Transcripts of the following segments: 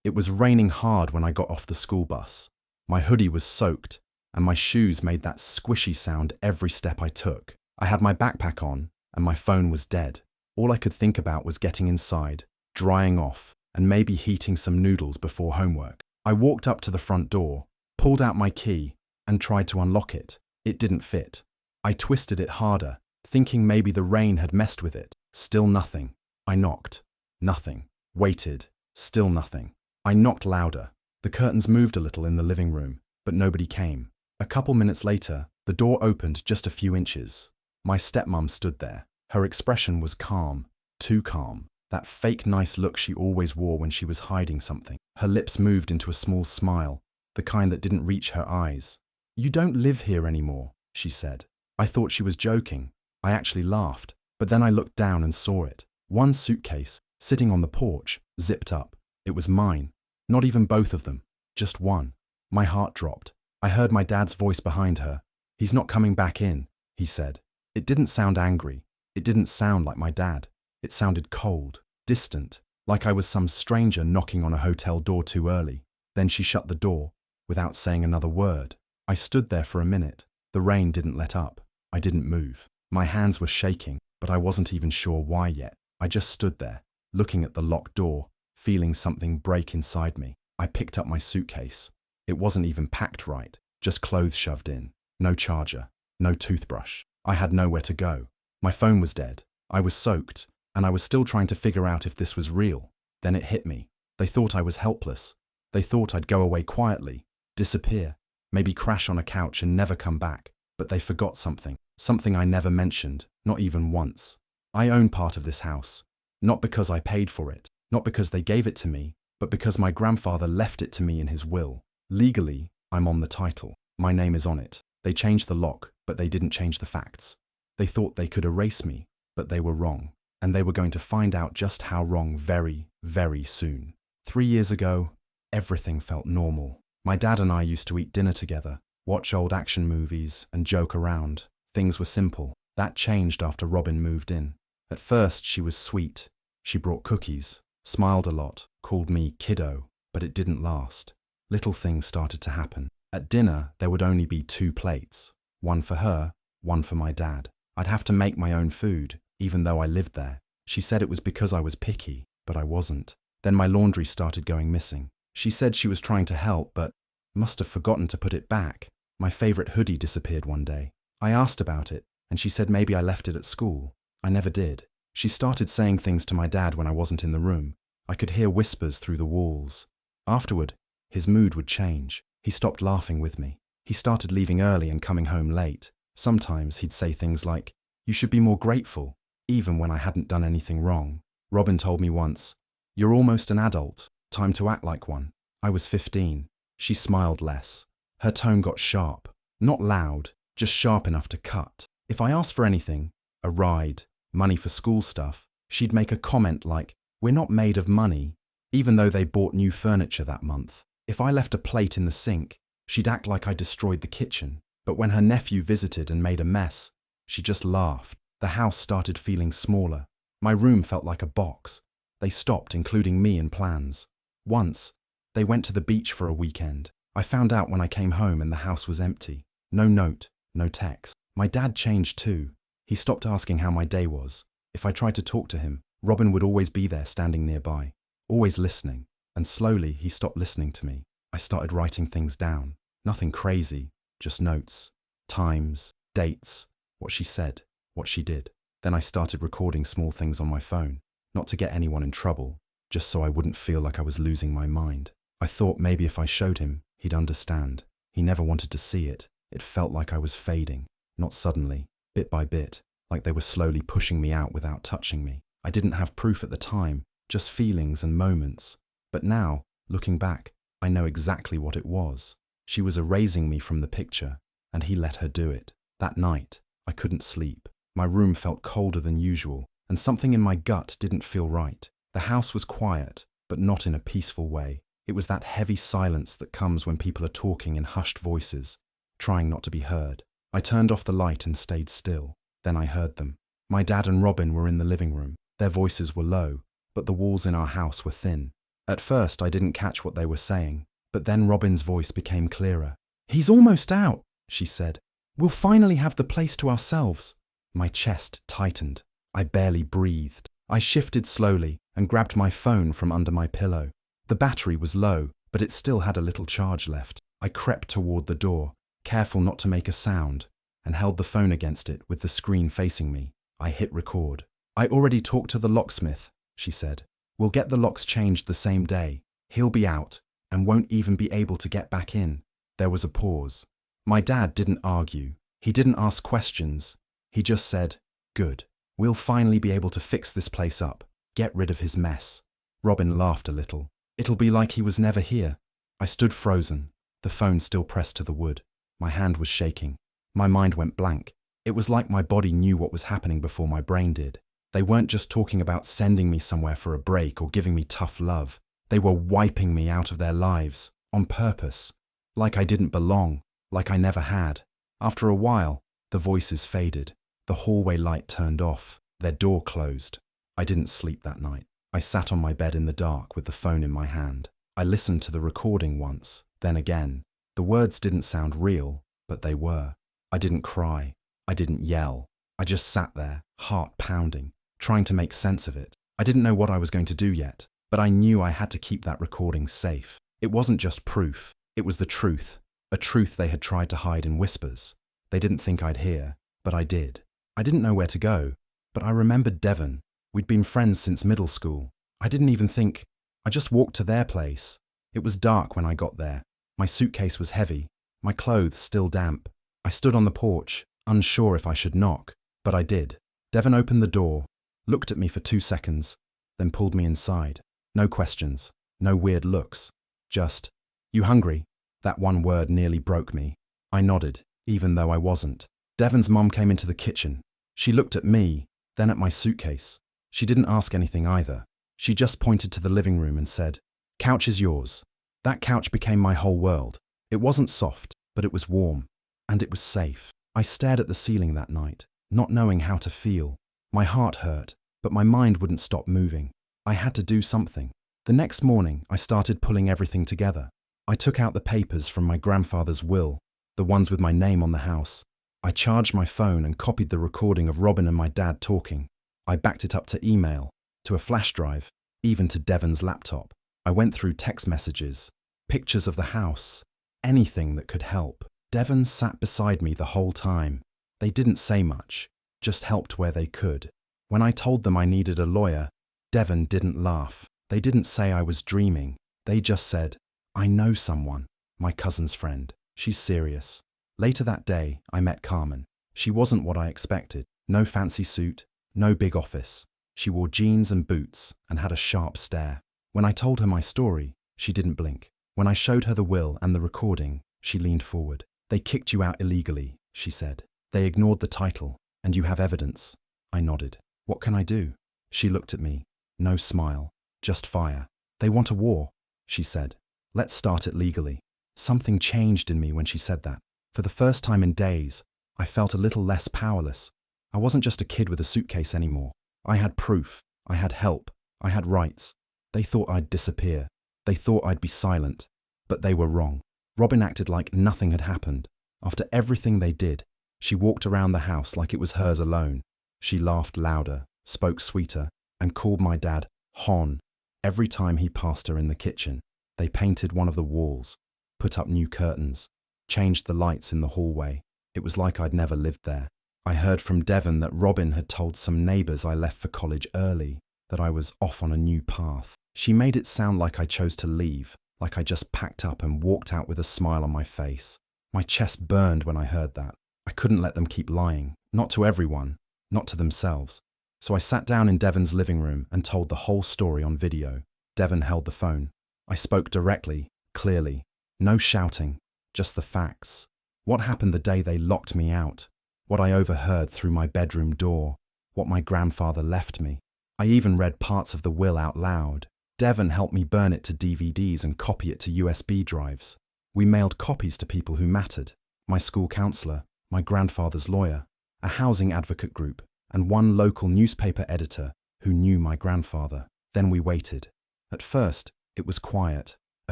It was raining hard when I got off the school bus. My hoodie was soaked, and my shoes made that squishy sound every step I took. I had my backpack on, and my phone was dead. All I could think about was getting inside, drying off, and maybe heating some noodles before homework. I walked up to the front door, pulled out my key, and tried to unlock it. It didn't fit. I twisted it harder, thinking maybe the rain had messed with it. Still nothing. I knocked. Nothing. Waited. Still nothing. I knocked louder. The curtains moved a little in the living room, but nobody came. A couple minutes later, the door opened just a few inches. My stepmom stood there. Her expression was calm, too calm. That fake nice look she always wore when she was hiding something. Her lips moved into a small smile, the kind that didn't reach her eyes. "You don't live here anymore," she said. I thought she was joking. I actually laughed, but then I looked down and saw it. One suitcase, sitting on the porch, zipped up. It was mine. Not even both of them, just one. My heart dropped. I heard my dad's voice behind her. "He's not coming back in," he said. It didn't sound angry. It didn't sound like my dad. It sounded cold, distant, like I was some stranger knocking on a hotel door too early. Then she shut the door, without saying another word. I stood there for a minute. The rain didn't let up. I didn't move. My hands were shaking, but I wasn't even sure why yet. I just stood there, looking at the locked door, feeling something break inside me. I picked up my suitcase. It wasn't even packed right, just clothes shoved in. No charger, no toothbrush. I had nowhere to go. My phone was dead. I was soaked, and I was still trying to figure out if this was real. Then it hit me. They thought I was helpless. They thought I'd go away quietly, disappear, maybe crash on a couch and never come back. But they forgot something. Something I never mentioned, not even once. I own part of this house. Not because I paid for it, not because they gave it to me, but because my grandfather left it to me in his will. Legally, I'm on the title. My name is on it. They changed the lock, but they didn't change the facts. They thought they could erase me, but they were wrong. And they were going to find out just how wrong very, very soon. 3 years ago, everything felt normal. My dad and I used to eat dinner together, watch old action movies, and joke around. Things were simple. That changed after Robin moved in. At first, she was sweet. She brought cookies, smiled a lot, called me kiddo, but it didn't last. Little things started to happen. At dinner, there would only be 2 plates. One for her, one for my dad. I'd have to make my own food, even though I lived there. She said it was because I was picky, but I wasn't. Then my laundry started going missing. She said she was trying to help, but must have forgotten to put it back. My favorite hoodie disappeared one day. I asked about it, and she said maybe I left it at school. I never did. She started saying things to my dad when I wasn't in the room. I could hear whispers through the walls. Afterward, his mood would change. He stopped laughing with me. He started leaving early and coming home late. Sometimes he'd say things like, "You should be more grateful," even when I hadn't done anything wrong. Robin told me once, "You're almost an adult. Time to act like one." I was 15. She smiled less. Her tone got sharp. Not loud, just sharp enough to cut. If I asked for anything, a ride, money for school stuff, she'd make a comment like, "We're not made of money," even though they bought new furniture that month. If I left a plate in the sink, she'd act like I destroyed the kitchen. But when her nephew visited and made a mess, she just laughed. The house started feeling smaller. My room felt like a box. They stopped including me in plans. Once, they went to the beach for a weekend. I found out when I came home and the house was empty. No note, no text. My dad changed too. He stopped asking how my day was. If I tried to talk to him, Robin would always be there standing nearby, always listening. And slowly he stopped listening to me. I started writing things down. Nothing crazy, just notes, times, dates, what she said, what she did. Then I started recording small things on my phone, not to get anyone in trouble, just so I wouldn't feel like I was losing my mind. I thought maybe if I showed him, he'd understand. He never wanted to see it. It felt like I was fading, not suddenly, bit by bit, like they were slowly pushing me out without touching me. I didn't have proof at the time, just feelings and moments. But now, looking back, I know exactly what it was. She was erasing me from the picture, and he let her do it. That night, I couldn't sleep. My room felt colder than usual, and something in my gut didn't feel right. The house was quiet, but not in a peaceful way. It was that heavy silence that comes when people are talking in hushed voices, trying not to be heard. I turned off the light and stayed still. Then I heard them. My dad and Robin were in the living room. Their voices were low, but the walls in our house were thin. At first, I didn't catch what they were saying, but then Robin's voice became clearer. "He's almost out," she said. "We'll finally have the place to ourselves." My chest tightened. I barely breathed. I shifted slowly and grabbed my phone from under my pillow. The battery was low, but it still had a little charge left. I crept toward the door, careful not to make a sound, and held the phone against it with the screen facing me. I hit record. "I already talked to the locksmith," she said. "We'll get the locks changed the same day. He'll be out and won't even be able to get back in." There was a pause. My dad didn't argue. He didn't ask questions. He just said, "Good. We'll finally be able to fix this place up. Get rid of his mess." Robin laughed a little. "It'll be like he was never here." I stood frozen, the phone still pressed to the wood. My hand was shaking. My mind went blank. It was like my body knew what was happening before my brain did. They weren't just talking about sending me somewhere for a break or giving me tough love. They were wiping me out of their lives, on purpose. Like I didn't belong, like I never had. After a while, the voices faded. The hallway light turned off. Their door closed. I didn't sleep that night. I sat on my bed in the dark with the phone in my hand. I listened to the recording once, then again. The words didn't sound real, but they were. I didn't cry. I didn't yell. I just sat there, heart pounding, trying to make sense of it. I didn't know what I was going to do yet, but I knew I had to keep that recording safe. It wasn't just proof. It was the truth. A truth they had tried to hide in whispers. They didn't think I'd hear, but I did. I didn't know where to go, but I remembered Devon. We'd been friends since middle school. I didn't even think. I just walked to their place. It was dark when I got there. My suitcase was heavy, my clothes still damp. I stood on the porch, unsure if I should knock, but I did. Devon opened the door, looked at me for 2 seconds, then pulled me inside. No questions, no weird looks. Just, "You hungry?" That one word nearly broke me. I nodded, even though I wasn't. Devon's mom came into the kitchen. She looked at me, then at my suitcase. She didn't ask anything either. She just pointed to the living room and said, "Couch is yours." That couch became my whole world. It wasn't soft, but it was warm. And it was safe. I stared at the ceiling that night, not knowing how to feel. My heart hurt, but my mind wouldn't stop moving. I had to do something. The next morning, I started pulling everything together. I took out the papers from my grandfather's will, the ones with my name on the house. I charged my phone and copied the recording of Robin and my dad talking. I backed it up to email, to a flash drive, even to Devon's laptop. I went through text messages, pictures of the house, anything that could help. Devon sat beside me the whole time. They didn't say much, just helped where they could. When I told them I needed a lawyer, Devon didn't laugh. They didn't say I was dreaming. They just said, "I know someone, my cousin's friend. She's serious." Later that day, I met Carmen. She wasn't what I expected. No fancy suit, no big office. She wore jeans and boots and had a sharp stare. When I told her my story, she didn't blink. When I showed her the will and the recording, she leaned forward. "They kicked you out illegally," she said. "They ignored the title, and you have evidence." I nodded. "What can I do?" She looked at me. No smile, just fire. "They want a war," she said. "Let's start it legally." Something changed in me when she said that. For the first time in days, I felt a little less powerless. I wasn't just a kid with a suitcase anymore. I had proof. I had help. I had rights. They thought I'd disappear. They thought I'd be silent. But they were wrong. Robin acted like nothing had happened. After everything they did, she walked around the house like it was hers alone. She laughed louder, spoke sweeter, and called my dad Hon every time he passed her in the kitchen. They painted one of the walls, put up new curtains, changed the lights in the hallway. It was like I'd never lived there. I heard from Devon that Robin had told some neighbours I left for college early, that I was off on a new path. She made it sound like I chose to leave, like I just packed up and walked out with a smile on my face. My chest burned when I heard that. I couldn't let them keep lying, not to everyone, not to themselves. So I sat down in Devon's living room and told the whole story on video. Devon held the phone. I spoke directly, clearly. No shouting, just the facts. What happened the day they locked me out? What I overheard through my bedroom door? What my grandfather left me? I even read parts of the will out loud. Devon helped me burn it to DVDs and copy it to USB drives. We mailed copies to people who mattered. My school counsellor, my grandfather's lawyer, a housing advocate group, and one local newspaper editor who knew my grandfather. Then we waited. At first, It was quiet. A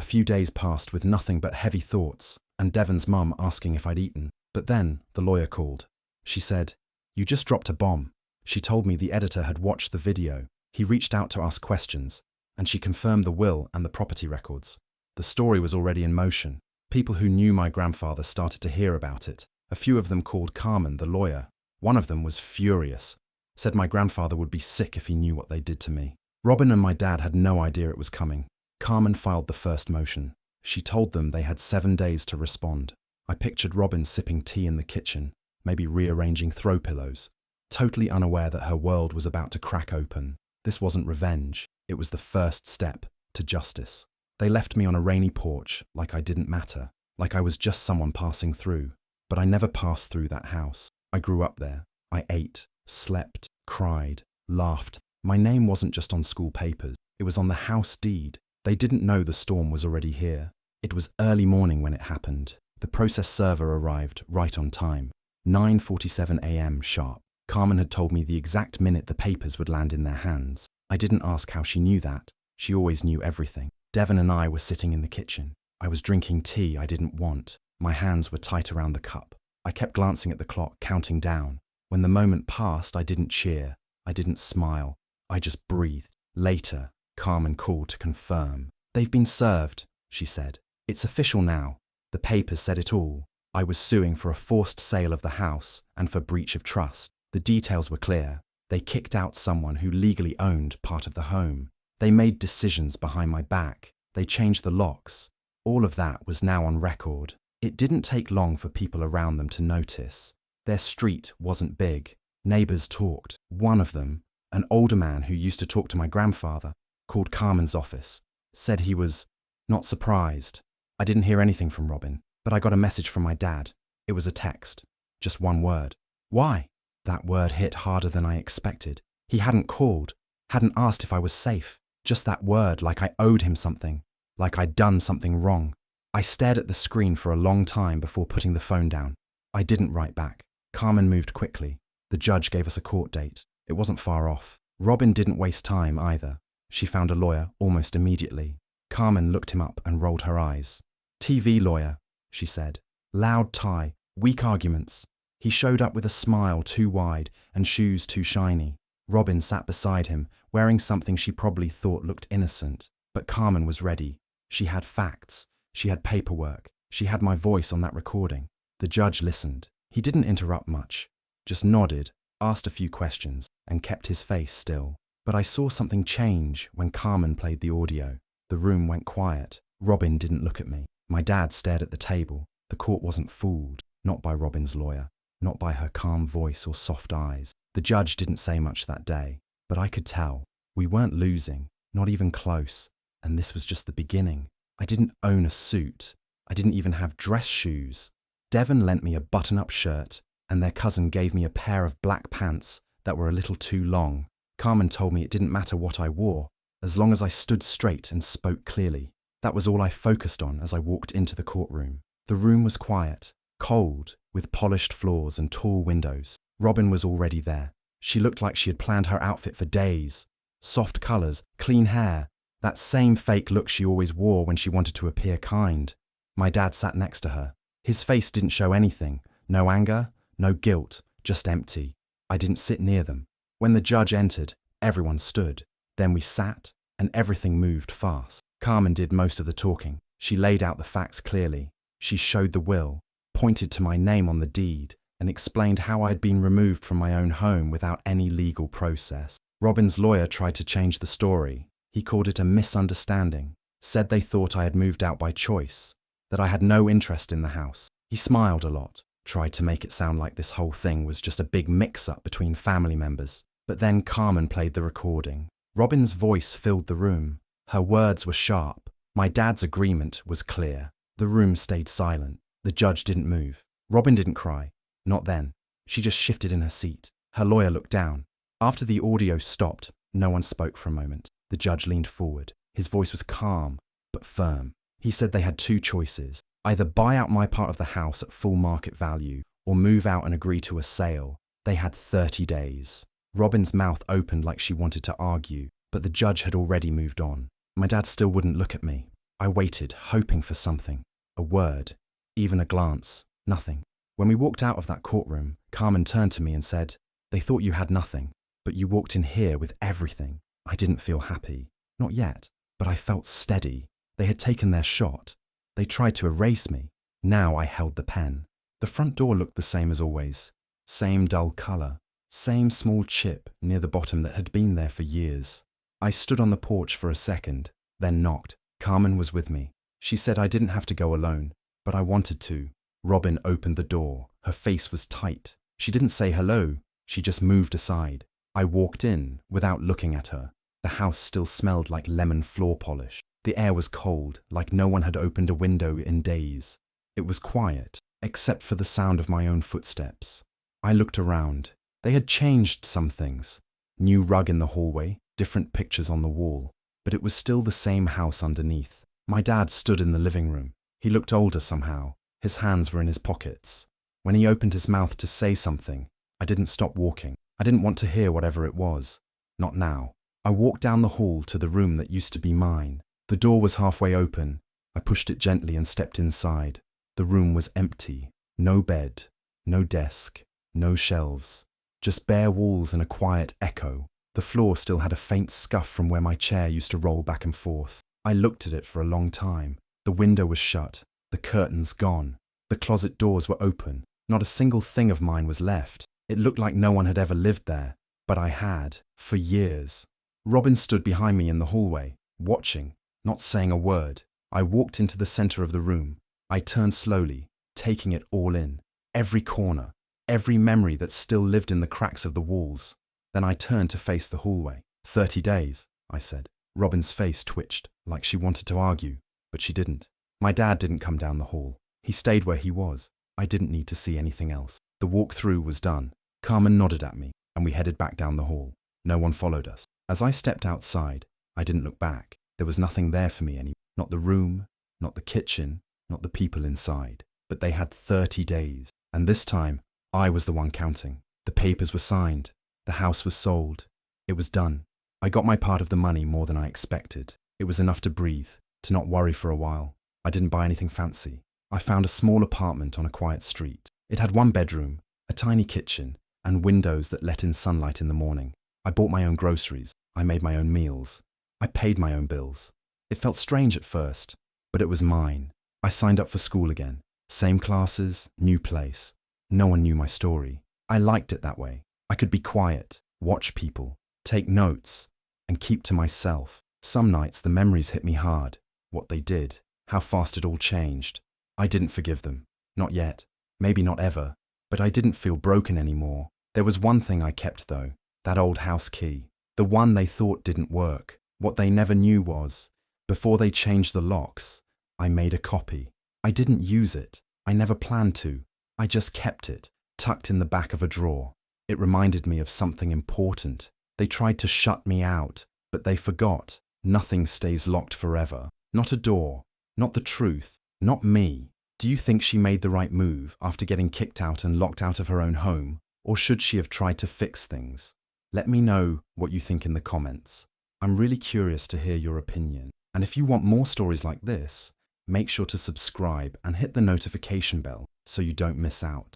few days passed with nothing but heavy thoughts, and Devon's mum asking if I'd eaten. But then the lawyer called. She said, "You just dropped a bomb." She told me the editor had watched the video. He reached out to ask questions, and she confirmed the will and the property records. The story was already in motion. People who knew my grandfather started to hear about it. A few of them called Carmen, the lawyer. One of them was furious, said my grandfather would be sick if he knew what they did to me. Robin and my dad had no idea it was coming. Carmen filed the first motion. She told them they had 7 days to respond. I pictured Robin sipping tea in the kitchen, maybe rearranging throw pillows, totally unaware that her world was about to crack open. This wasn't revenge, it was the first step to justice. They left me on a rainy porch like I didn't matter, like I was just someone passing through. But I never passed through that house. I grew up there. I ate, slept, cried, laughed. My name wasn't just on school papers, it was on the house deed. They didn't know the storm was already here. It was early morning when it happened. The process server arrived right on time. 9:47 a.m. sharp. Carmen had told me the exact minute the papers would land in their hands. I didn't ask how she knew that. She always knew everything. Devon and I were sitting in the kitchen. I was drinking tea I didn't want. My hands were tight around the cup. I kept glancing at the clock, counting down. When the moment passed, I didn't cheer. I didn't smile. I just breathed. Later, Carmen called to confirm. "They've been served," she said. "It's official now. The papers said it all. I was suing for a forced sale of the house and for breach of trust. The details were clear. They kicked out someone who legally owned part of the home. They made decisions behind my back. They changed the locks. All of that was now on record. It didn't take long for people around them to notice. Their street wasn't big. Neighbors talked. One of them, an older man who used to talk to my grandfather, called Carmen's office, said he was not surprised. I didn't hear anything from Robin, but I got a message from my dad. It was a text. Just one word. Why? That word hit harder than I expected. He hadn't called, hadn't asked if I was safe. Just that word, like I owed him something, like I'd done something wrong. I stared at the screen for a long time before putting the phone down. I didn't write back. Carmen moved quickly. The judge gave us a court date. It wasn't far off. Robin didn't waste time either. She found a lawyer almost immediately. Carmen looked him up and rolled her eyes. "TV lawyer," she said. "Loud tie, weak arguments." He showed up with a smile too wide and shoes too shiny. Robin sat beside him, wearing something she probably thought looked innocent. But Carmen was ready. She had facts. She had paperwork. She had my voice on that recording. The judge listened. He didn't interrupt much, just nodded, asked a few questions, and kept his face still. But I saw something change when Carmen played the audio. The room went quiet. Robin didn't look at me. My dad stared at the table. The court wasn't fooled, not by Robin's lawyer, not by her calm voice or soft eyes. The judge didn't say much that day, but I could tell. We weren't losing, not even close, and this was just the beginning. I didn't own a suit. I didn't even have dress shoes. Devon lent me a button-up shirt, and their cousin gave me a pair of black pants that were a little too long. Carmen told me it didn't matter what I wore, as long as I stood straight and spoke clearly. That was all I focused on as I walked into the courtroom. The room was quiet, cold, with polished floors and tall windows. Robin was already there. She looked like she had planned her outfit for days. Soft colours, clean hair, that same fake look she always wore when she wanted to appear kind. My dad sat next to her. His face didn't show anything. No anger, no guilt, just empty. I didn't sit near them. When the judge entered, everyone stood. Then we sat, and everything moved fast. Carmen did most of the talking. She laid out the facts clearly. She showed the will, pointed to my name on the deed, and explained how I had been removed from my own home without any legal process. Robin's lawyer tried to change the story. He called it a misunderstanding, said they thought I had moved out by choice, that I had no interest in the house. He smiled a lot, tried to make it sound like this whole thing was just a big mix-up between family members. But then Carmen played the recording. Robin's voice filled the room. Her words were sharp. My dad's agreement was clear. The room stayed silent. The judge didn't move. Robin didn't cry. Not then. She just shifted in her seat. Her lawyer looked down. After the audio stopped, no one spoke for a moment. The judge leaned forward. His voice was calm, but firm. He said they had two choices. Either buy out my part of the house at full market value, or move out and agree to a sale. They had 30 days. Robin's mouth opened like she wanted to argue, but the judge had already moved on. My dad still wouldn't look at me. I waited, hoping for something. A word, even a glance, nothing. When we walked out of that courtroom, Carmen turned to me and said, "They thought you had nothing, but you walked in here with everything." I didn't feel happy. Not yet, but I felt steady. They had taken their shot. They tried to erase me. Now I held the pen. The front door looked the same as always. Same dull colour. Same small chip near the bottom that had been there for years. I stood on the porch for a second, then knocked. Carmen was with me. She said I didn't have to go alone, but I wanted to. Robin opened the door. Her face was tight. She didn't say hello. She just moved aside. I walked in without looking at her. The house still smelled like lemon floor polish. The air was cold, like no one had opened a window in days. It was quiet, except for the sound of my own footsteps. I looked around. They had changed some things. New rug in the hallway, different pictures on the wall. But it was still the same house underneath. My dad stood in the living room. He looked older somehow. His hands were in his pockets. When he opened his mouth to say something, I didn't stop walking. I didn't want to hear whatever it was. Not now. I walked down the hall to the room that used to be mine. The door was halfway open. I pushed it gently and stepped inside. The room was empty. No bed, no desk, no shelves. Just bare walls and a quiet echo. The floor still had a faint scuff from where my chair used to roll back and forth. I looked at it for a long time. The window was shut, the curtains gone. The closet doors were open. Not a single thing of mine was left. It looked like no one had ever lived there, but I had, for years. Robin stood behind me in the hallway, watching, not saying a word. I walked into the center of the room. I turned slowly, taking it all in. Every corner, every memory that still lived in the cracks of the walls. Then I turned to face the hallway. 30 days, I said. Robin's face twitched, like she wanted to argue, but she didn't. My dad didn't come down the hall. He stayed where he was. I didn't need to see anything else. The walk through was done. Carmen nodded at me, and we headed back down the hall. No one followed us. As I stepped outside, I didn't look back. There was nothing there for me anymore. Not the room, not the kitchen, not the people inside. But they had 30 days. And this time, I was the one counting. The papers were signed. The house was sold. It was done. I got my part of the money more than I expected. It was enough to breathe, to not worry for a while. I didn't buy anything fancy. I found a small apartment on a quiet street. It had one bedroom, a tiny kitchen, and windows that let in sunlight in the morning. I bought my own groceries. I made my own meals. I paid my own bills. It felt strange at first, but it was mine. I signed up for school again. Same classes, new place. No one knew my story. I liked it that way. I could be quiet, watch people, take notes, and keep to myself. Some nights the memories hit me hard. What they did, how fast it all changed. I didn't forgive them. Not yet. Maybe not ever. But I didn't feel broken anymore. There was one thing I kept though. That old house key. The one they thought didn't work. What they never knew was, before they changed the locks, I made a copy. I didn't use it. I never planned to. I just kept it, tucked in the back of a drawer. It reminded me of something important. They tried to shut me out, but they forgot. Nothing stays locked forever. Not a door. Not the truth. Not me. Do you think she made the right move after getting kicked out and locked out of her own home? Or should she have tried to fix things? Let me know what you think in the comments. I'm really curious to hear your opinion. And if you want more stories like this, make sure to subscribe and hit the notification bell so you don't miss out.